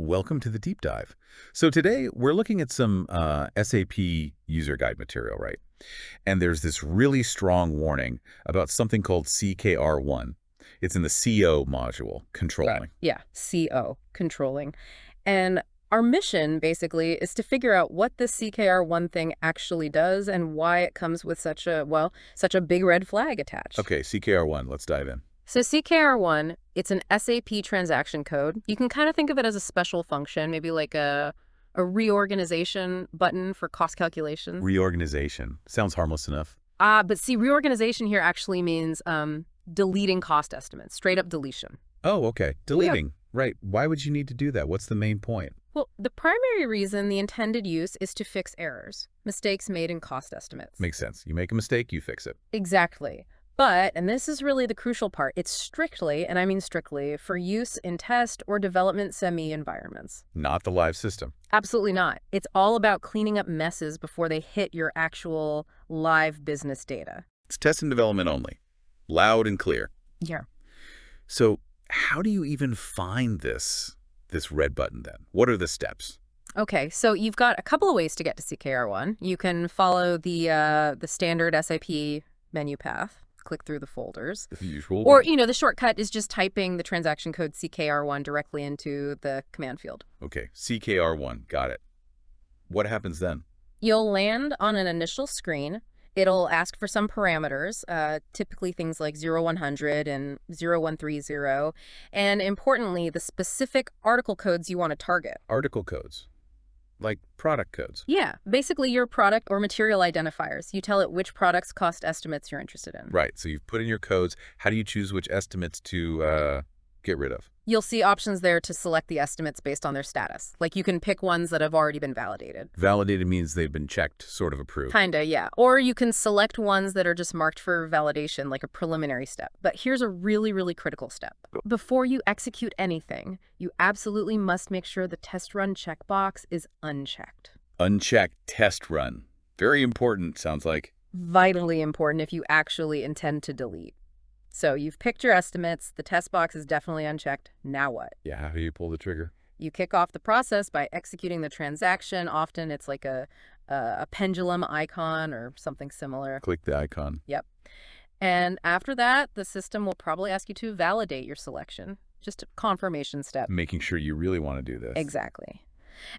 Welcome to the deep dive. So today we're looking at some SAP user guide material, right? And there's this really strong warning about something called CKR1. It's in the CO module, controlling. Yeah, CO, controlling. And our mission, basically, is to figure out what this CKR1 thing actually does and why it comes with such a big red flag attached. Okay, CKR1, let's dive in. So CKR1, it's an SAP transaction code. You can kind of think of it as a special function, maybe like a reorganization button for cost calculation. Reorganization. Sounds harmless enough. But see, reorganization here actually means deleting cost estimates, straight up deletion. Oh, okay. Deleting. Right. Why would you need to do that? What's the main point? Well, the primary reason, the intended use, is to fix errors, mistakes made in cost estimates. Makes sense. You make a mistake, you fix it. Exactly. But, and this is really the crucial part, it's strictly, and I mean strictly, for use in test or development semi-environments. Not the live system. Absolutely not. It's all about cleaning up messes before they hit your actual live business data. It's test and development only. Loud and clear. Yeah. So how do you even find this red button then? What are the steps? Okay, so you've got a couple of ways to get to CKR1. You can follow the standard SAP menu path. Click through the folders. The usual. Or, the shortcut is just typing the transaction code CKR1 directly into the command field. Okay, CKR1, got it. What happens then? You'll land on an initial screen. It'll ask for some parameters, typically things like 0100 and 0130, and importantly, the specific article codes you want to target. Article codes? Like product codes? Yeah, basically your product or material identifiers. You tell it which products cost estimates you're interested in. Right, so you've put in your codes. How do you choose which estimates to get rid of? You'll see options there to select the estimates based on their status. Like you can pick ones that have already been validated. Validated means they've been checked, sort of approved. Kinda, yeah. Or you can select ones that are just marked for validation, like a preliminary step. But here's a really, really critical step. Before you execute anything, you absolutely must make sure the test run checkbox is unchecked. Unchecked test run. Very important, sounds like. Vitally important if you actually intend to delete. So you've picked your estimates, the test box is definitely unchecked. Now what? Yeah, how do you pull the trigger? You kick off the process by executing the transaction. Often it's like a pendulum icon or something similar. Click the icon. Yep. And after that, the system will probably ask you to validate your selection. Just a confirmation step. Making sure you really want to do this. Exactly.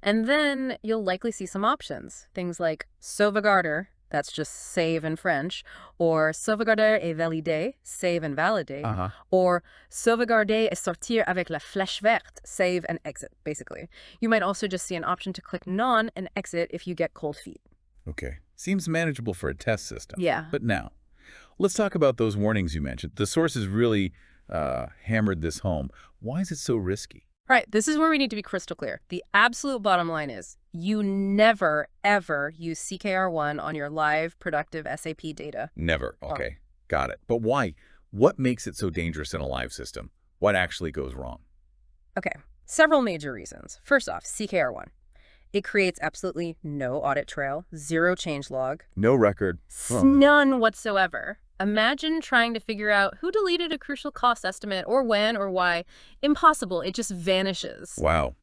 And then you'll likely see some options. Things like sauvegarder, that's just save in French, or sauvegarder et valider, save and validate, or sauvegarder et sortir avec la flèche verte, save and exit, basically. You might also just see an option to click none and exit if you get cold feet. Okay. Seems manageable for a test system. Yeah. But now, let's talk about those warnings you mentioned. The sources really hammered this home. Why is it so risky? Right. This is where we need to be crystal clear. The absolute bottom line is you never, ever use CKR1 on your live productive SAP data. Never. Okay. Got it. But why? What makes it so dangerous in a live system? What actually goes wrong? Okay. Several major reasons. First off, CKR1. It creates absolutely no audit trail, zero changelog. No record. None whatsoever. Imagine trying to figure out who deleted a crucial cost estimate or when or why. Impossible. It just vanishes. Wow.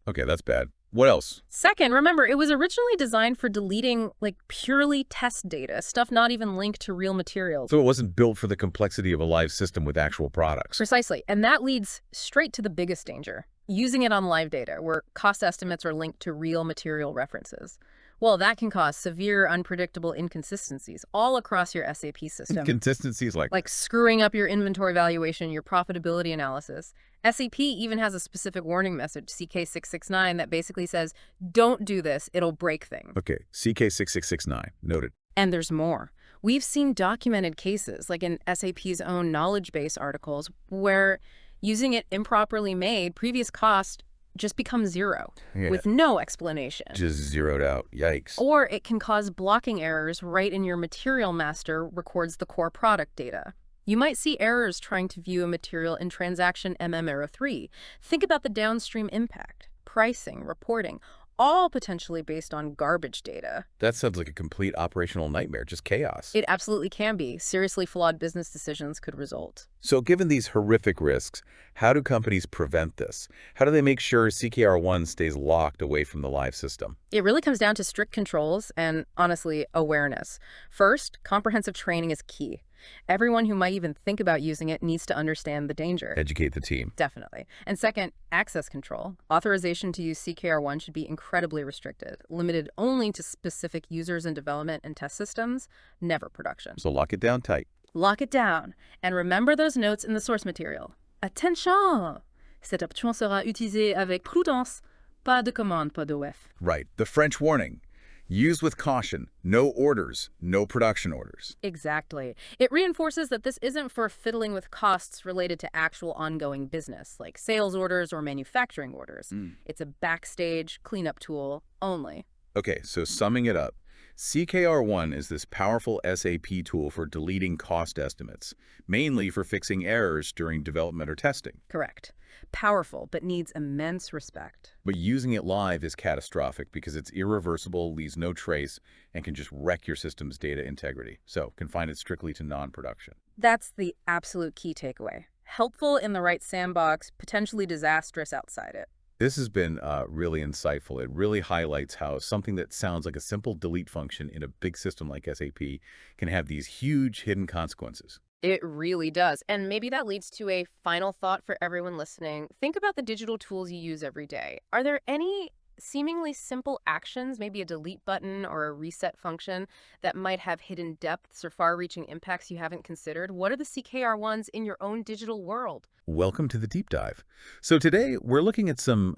Okay, that's bad. What else? Second, remember, it was originally designed for deleting purely test data, stuff not even linked to real materials. So it wasn't built for the complexity of a live system with actual products. Precisely. And that leads straight to the biggest danger. Using it on live data, where cost estimates are linked to real material references. Well, that can cause severe, unpredictable inconsistencies all across your SAP system. Inconsistencies like screwing up your inventory valuation, your profitability analysis. SAP even has a specific warning message, CK669, that basically says, don't do this, it'll break things. Okay, CK6669, noted. And there's more. We've seen documented cases, like in SAP's own knowledge base articles, where using it improperly made, previous cost just becomes zero with no explanation. Just zeroed out. Yikes. Or it can cause blocking errors right in your material master records the core product data. You might see errors trying to view a material in transaction MM error 3. Think about the downstream impact. Pricing, reporting, all potentially based on garbage data. That sounds like a complete operational nightmare, just chaos. It absolutely can be. Seriously flawed business decisions could result. So given these horrific risks, how do companies prevent this? How do they make sure CKR1 stays locked away from the live system? It really comes down to strict controls and, honestly, awareness. First, comprehensive training is key. Everyone who might even think about using it needs to understand the danger. Educate the team. Definitely. And second, access control. Authorization to use CKR1 should be incredibly restricted, limited only to specific users in development and test systems, never production. So lock it down tight. Lock it down. And remember those notes in the source material. Attention! Cette option sera utilisée avec prudence. Pas de commande, pas de wef. Right. The French warning. Use with caution. No orders. No production orders. Exactly. It reinforces that this isn't for fiddling with costs related to actual ongoing business, like sales orders or manufacturing orders. It's a backstage cleanup tool only. Okay, so summing it up, CKR1 is this powerful SAP tool for deleting cost estimates, mainly for fixing errors during development or testing. Correct. Powerful, but needs immense respect. But using it live is catastrophic because it's irreversible, leaves no trace, and can just wreck your system's data integrity. So confine it strictly to non-production. That's the absolute key takeaway. Helpful in the right sandbox, potentially disastrous outside it. This has been really insightful. It really highlights how something that sounds like a simple delete function in a big system like SAP can have these huge hidden consequences. It really does. And maybe that leads to a final thought for everyone listening. Think about the digital tools you use every day. Are there any seemingly simple actions, maybe a delete button or a reset function, that might have hidden depths or far-reaching impacts you haven't considered? What are the CKR ones in your own digital world? Welcome to the deep dive. So today we're looking at some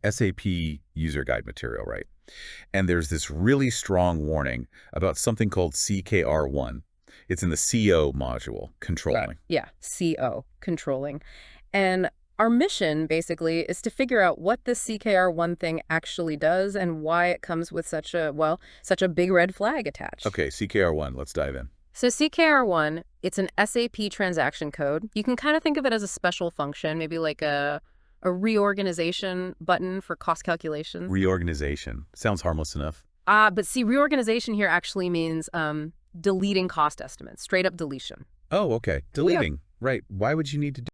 SAP user guide material, right? And there's this really strong warning about something called CKR1. It's in the CO module, controlling. Right. Yeah, CO, controlling. And our mission, basically, is to figure out what this CKR1 thing actually does and why it comes with such a big red flag attached. Okay, CKR1, let's dive in. So CKR1, it's an SAP transaction code. You can kind of think of it as a special function, maybe like a reorganization button for cost calculation. Reorganization. Sounds harmless enough. But see, reorganization here actually means deleting cost estimates, straight up deletion. Oh, okay. Deleting. Right. Why would you need to do